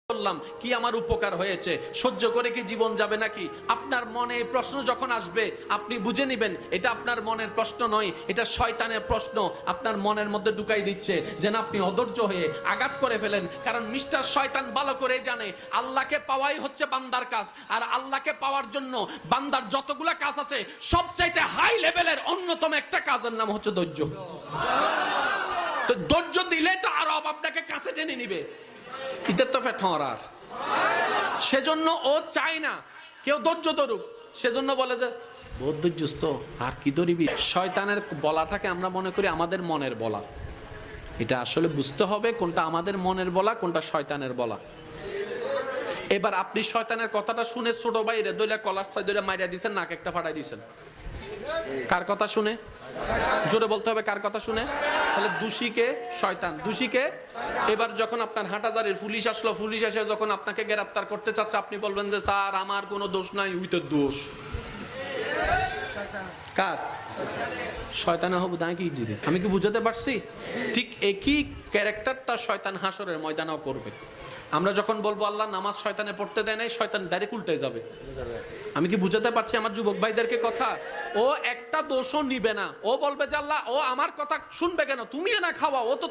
করলাম, কি আমার উপকার হয়েছে, সহ্য করে কি জীবন যাবে নাকি? আপনার মনে প্রশ্ন যখন আসবে আপনি বুঝে নেবেন এটা আপনার মনের প্রশ্ন নয়, এটা শয়তানের প্রশ্ন আপনার মনের মধ্যে ঢুকাই দিচ্ছে, যেন আপনি অধৈর্য হয়ে আঘাত করে ফেলেন। কারণ মিস্টার শয়তান ভালো করে জানে আল্লাহকে পাওয়াই হচ্ছে বান্দার কাজ, আর আল্লাহকে পাওয়ার জন্য বান্দার যতগুলা কাজ আছে সবচাইতে হাই লেভেলের অন্যতম একটা কাজের নাম হচ্ছে ধৈর্য। তো ধৈর্য দিলে তো আরো আপনাকে কাছে টেনে নিবে। সেজন্য ও চায় না কেউ ধৈর্য ধরুক, সেজন্য বলে যে বহুত ধৈর্যস্ত আর কি ধরিবি। শয়তানের বলাটাকে আমরা মনে করি আমাদের মনের বলা, এটা আসলে বুঝতে হবে কোনটা আমাদের মনের বলা কোনটা শয়তানের বলা। এবার আপনি শয়তানের কথাটা শুনে ছোট ভাইরে দইলা কলার সাইড দইলা মাইরা দিছেন, নাক একটা ফাটাই দিছেন। কার কথা শুনে? জোরে বলতে হবে, কার কথা শুনে? তাহলে দোষীকে শয়তান, দোষীকে। এবার যখন আপনার হাটাজারির পুলিশ আসলো, পুলিশ এসে যখন আপনাকে গ্রেফতার করতে চাচ্ছে, আপনি বলবেন যে স্যার আমার কোনো দোষ নাই, উইতের দোষ। কার? শয়তান হবু দাঁড়িয়ে কি জিরে, আমি কি বুঝাতে পারছি? ঠিক একই ক্যারেক্টারটা শয়তান হাসরের ময়দানেও করবে। আমরা যখন বলবো আল্লাহ নামাজ শয়তানে পড়তে দেয় নাই, শয়তান ডাইরেক্ট উল্টে যাবে। আমি কি বুঝাতে পারছি আমার যুবক ভাইদেরকে কথা? ও একটা দোষও নিবে না, ও বলবে যে আল্লাহ ও আমার কথা শুনবে কেন, তুমি না খাওয়া, ও তো